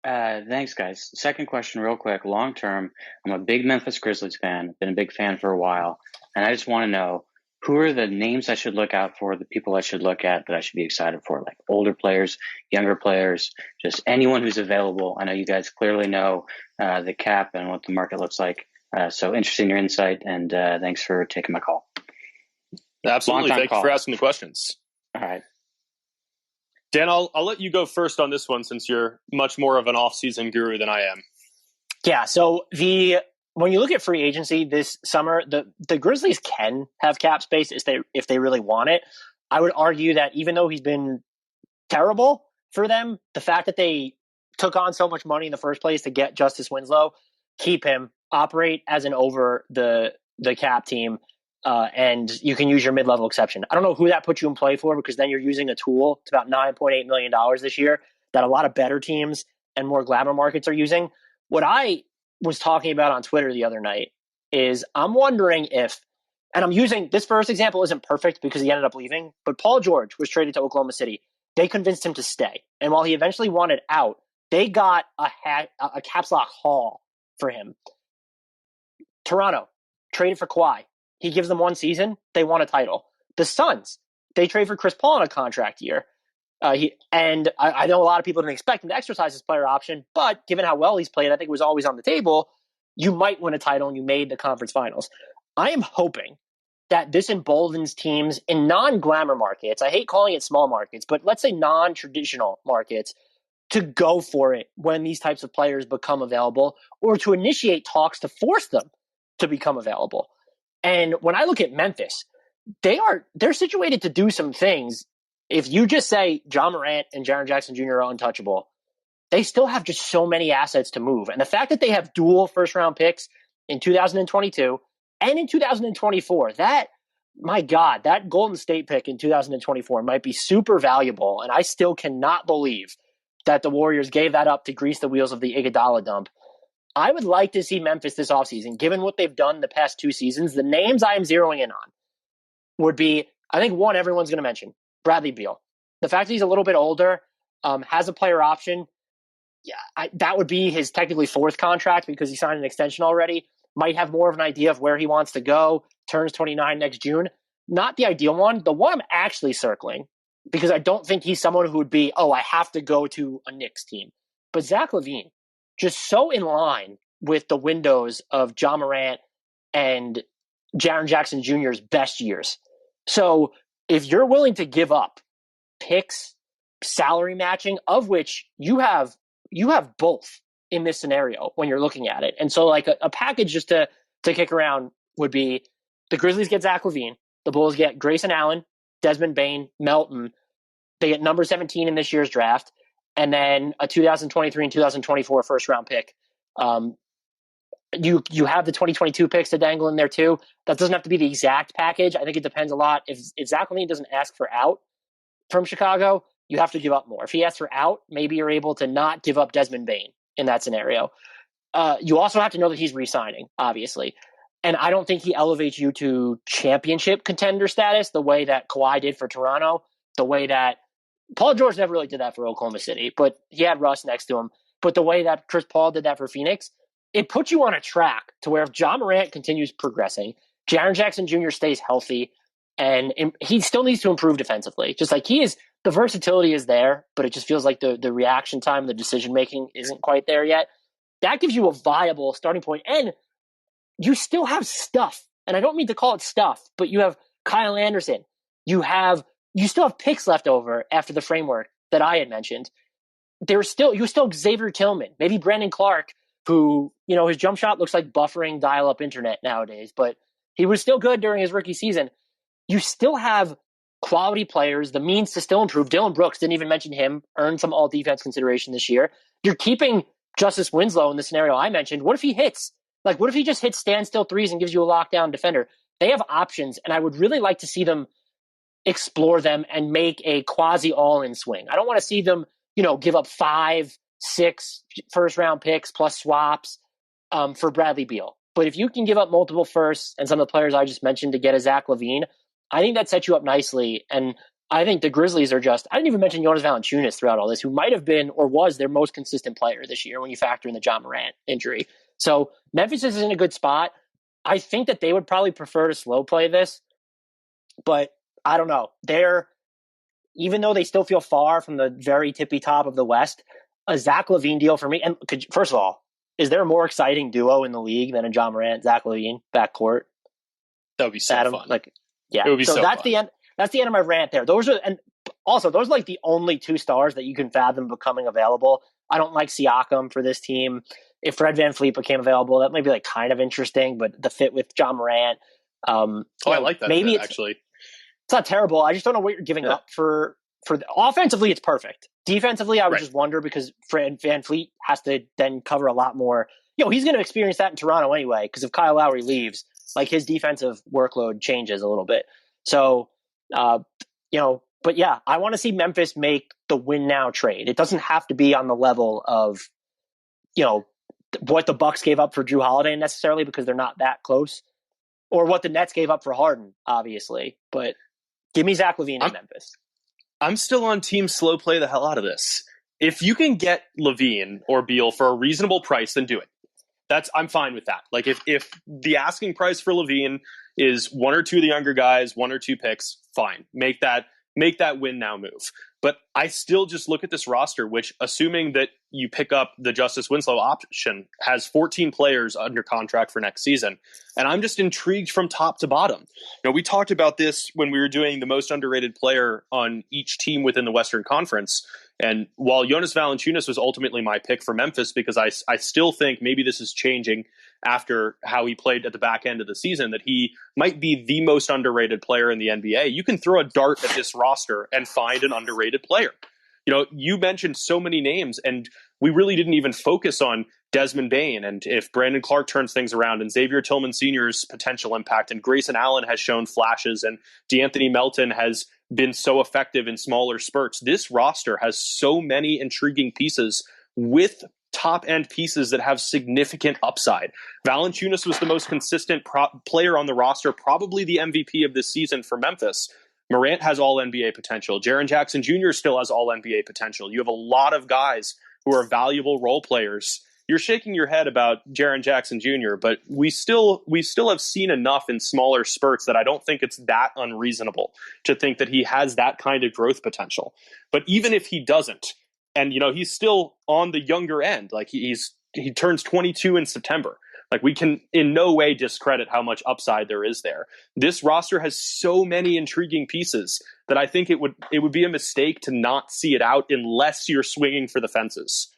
Thanks, guys. Second question, real quick. Long term, I'm a big Memphis Grizzlies fan, been a big fan for a while, and I just want to know who are the names I should look out for, the people I should look at that I should be excited for, like older players, younger players, just anyone who's available. I know you guys clearly know the cap and what the market looks like. So interested in your insight, and thanks for taking my call. Absolutely. Thank you for asking the questions. All right. Dan, I'll let you go first on this one since you're much more of an off-season guru than I am. Yeah, so when you look at free agency this summer, the Grizzlies can have cap space if they really want it. I would argue that even though he's been terrible for them, the fact that they took on so much money in the first place to get Justice Winslow, keep him, operate as an over the cap team, and you can use your mid-level exception. I don't know who that puts you in play for, because then you're using a tool. It's about $9.8 million this year that a lot of better teams and more glamour markets are using. What I was talking about on Twitter the other night is I'm wondering if, and I'm using this first example isn't perfect because he ended up leaving, but Paul George was traded to Oklahoma City. They convinced him to stay. And while he eventually wanted out, they got a caps lock haul for him. Toronto traded for Kawhi. He gives them one season. They won a title. The Suns, they trade for Chris Paul on a contract year. I know a lot of people didn't expect him to exercise his player option, but given how well he's played, I think it was always on the table. You might win a title, and you made the conference finals. I am hoping that this emboldens teams in non-glamour markets. I hate calling it small markets, but let's say non-traditional markets, to go for it when these types of players become available, or to initiate talks to force them to become available. And when I look at Memphis, they're situated to do some things. If you just say John Morant and Jaren Jackson Jr. are untouchable, they still have just so many assets to move. And the fact that they have dual first-round picks in 2022 and in 2024, my God, that Golden State pick in 2024 might be super valuable. And I still cannot believe that the Warriors gave that up to grease the wheels of the Iguodala dump. I would like to see Memphis this offseason, given what they've done the past two seasons. The names I am zeroing in on would be, I think one everyone's going to mention, Bradley Beal. The fact that he's a little bit older, has a player option, that would be his technically fourth contract because he signed an extension already, might have more of an idea of where he wants to go, turns 29 next June. Not the ideal one. The one I'm actually circling, because I don't think he's someone who would be, I have to go to a Knicks team. But Zach LaVine, just so in line with the windows of John Morant and Jaren Jackson Jr.'s best years. So if you're willing to give up picks, salary matching, of which you have both in this scenario when you're looking at it. And so like a package just to kick around would be the Grizzlies get Zach LaVine, the Bulls get Grayson Allen, Desmond Bane, Melton. They get number 17 in this year's draft, and then a 2023 and 2024 first round pick. You have the 2022 picks to dangle in there too. That doesn't have to be the exact package. I think it depends a lot. If Zach LaVine doesn't ask for out from Chicago, you have to give up more. If he asks for out, maybe you're able to not give up Desmond Bane in that scenario. You also have to know that he's re-signing, obviously. And I don't think he elevates you to championship contender status the way that Kawhi did for Toronto, the way that Paul George never really did that for Oklahoma City, but he had Russ next to him. But the way that Chris Paul did that for Phoenix, it puts you on a track to where if John Morant continues progressing, Jaren Jackson Jr. stays healthy, and he still needs to improve defensively. Just like the versatility is there, but it just feels like the reaction time, the decision-making isn't quite there yet. That gives you a viable starting point, and you still have stuff. And I don't mean to call it stuff, but you have Kyle Anderson. You still have picks left over after the framework that I had mentioned. You still have Xavier Tillman, maybe Brandon Clark, who, his jump shot looks like buffering dial-up internet nowadays, but he was still good during his rookie season. You still have quality players, the means to still improve. Dylan Brooks, didn't even mention him, earned some all-defense consideration this year. You're keeping Justice Winslow in the scenario I mentioned. What if he hits? Like, what if he just hits standstill threes and gives you a lockdown defender? They have options, and I would really like to see them explore them and make a quasi all-in swing. I don't want to see them, give up 5, 6 first-round picks plus swaps for Bradley Beal. But if you can give up multiple firsts and some of the players I just mentioned to get a Zach LaVine, I think that sets you up nicely. And I think the Grizzlies are just, I didn't even mention Jonas Valanciunas throughout all this, who might have been or was their most consistent player this year when you factor in the John Morant injury. So Memphis is in a good spot. I think that they would probably prefer to slow play this, but I don't know. Even though they still feel far from the very tippy top of the West, a Zach LaVine deal for me. And first of all, is there a more exciting duo in the league than a John Morant, Zach LaVine backcourt? That would be so fun. Yeah. It would be so that's fun. the end. That's the end of my rant there. Those are like the only two stars that you can fathom becoming available. I don't like Siakam for this team. If Fred VanVleet became available, that might be like kind of interesting, but the fit with John Morant. I like that maybe fit, actually. It's not terrible. I just don't know what you're giving up for offensively. It's perfect. Defensively, I would just wonder because Fred VanVleet has to then cover a lot more. He's going to experience that in Toronto anyway, because if Kyle Lowry leaves, like his defensive workload changes a little bit. So, but yeah, I want to see Memphis make the win now trade. It doesn't have to be on the level of, what the Bucks gave up for Drew Holiday necessarily, because they're not that close, or what the Nets gave up for Harden, obviously. But give me Zach LaVine in Memphis. I'm still on team slow play the hell out of this. If you can get LaVine or Beal for a reasonable price, then do it. I'm fine with that. Like if the asking price for LaVine is one or two of the younger guys, one or two picks, fine. Make that win now move. But I still just look at this roster, which, assuming that you pick up the Justice Winslow option, has 14 players under contract for next season. And I'm just intrigued from top to bottom. We talked about this when we were doing the most underrated player on each team within the Western Conference. And while Jonas Valanciunas was ultimately my pick for Memphis, because I still think maybe this is changing after how he played at the back end of the season, that he might be the most underrated player in the NBA. You can throw a dart at this roster and find an underrated player. You mentioned so many names, and we really didn't even focus on Desmond Bane and if Brandon Clark turns things around, and Xavier Tillman Sr.'s potential impact, and Grayson Allen has shown flashes, and DeAnthony Melton has been so effective in smaller spurts. This roster has so many intriguing pieces with top-end pieces that have significant upside. Valanciunas was the most consistent player on the roster, probably the MVP of this season for Memphis. Morant has all-NBA potential. Jaren Jackson Jr. still has all-NBA potential. You have a lot of guys who are valuable role players. You're shaking your head about Jaren Jackson Jr., but we still have seen enough in smaller spurts that I don't think it's that unreasonable to think that he has that kind of growth potential. But even if he doesn't, and he's still on the younger end, like he turns 22 in September. Like, we can in no way discredit how much upside there is there. This roster has so many intriguing pieces that I think it would be a mistake to not see it out unless you're swinging for the fences.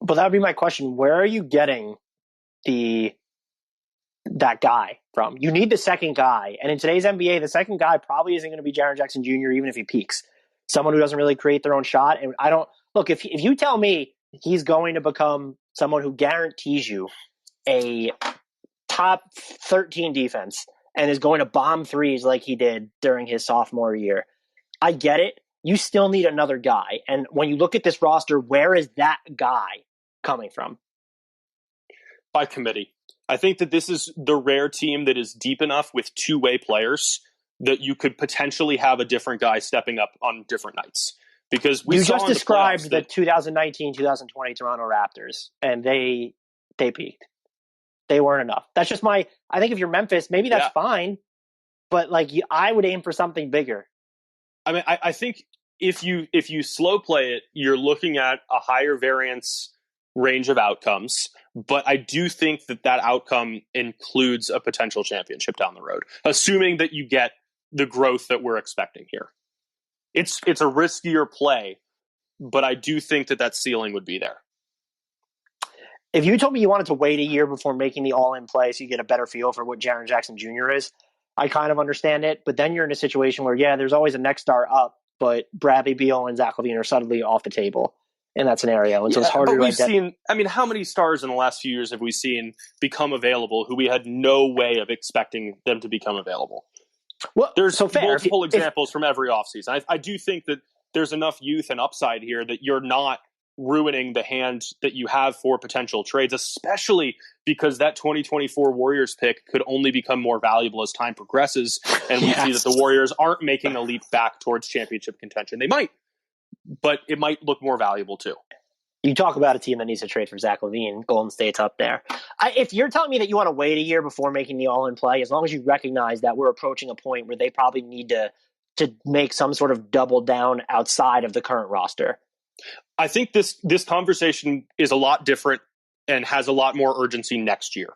But that would be my question. Where are you getting that guy from? You need the second guy. And in today's NBA, the second guy probably isn't going to be Jaren Jackson Jr., even if he peaks. Someone who doesn't really create their own shot. And if you tell me he's going to become someone who guarantees you a top 13 defense and is going to bomb threes like he did during his sophomore year, I get it. You still need another guy. And when you look at this roster, where is that guy coming from? By committee. I think that this is the rare team that is deep enough with two-way players that you could potentially have a different guy stepping up on different nights. Because you just described the 2019-2020 Toronto Raptors, and they peaked. They weren't enough. That's just I think if you're Memphis, maybe that's fine, but I would aim for something bigger. I mean, I think if you slow play it, you're looking at a higher variance range of outcomes, but I do think that outcome includes a potential championship down the road, assuming that you get the growth that we're expecting here. It's a riskier play, but I do think that ceiling would be there. If you told me you wanted to wait a year before making the all-in play so you get a better feel for what Jaren Jackson Jr. is, I kind of understand it. But then you're in a situation where, there's always a next star up, but Bradley Beal and Zach LaVine are suddenly off the table in that scenario. And so it's harder to seen, how many stars in the last few years have we seen become available who we had no way of expecting them to become available? Well, there's multiple examples from every offseason. I do think that there's enough youth and upside here that you're not ruining the hand that you have for potential trades, especially because that 2024 Warriors pick could only become more valuable as time progresses. And we see that the Warriors aren't making a leap back towards championship contention. They might, but it might look more valuable too. You talk about a team that needs to trade for Zach LaVine. Golden State's up there. If you're telling me that you want to wait a year before making the all-in play, as long as you recognize that we're approaching a point where they probably need to make some sort of double down outside of the current roster. I think this conversation is a lot different and has a lot more urgency next year.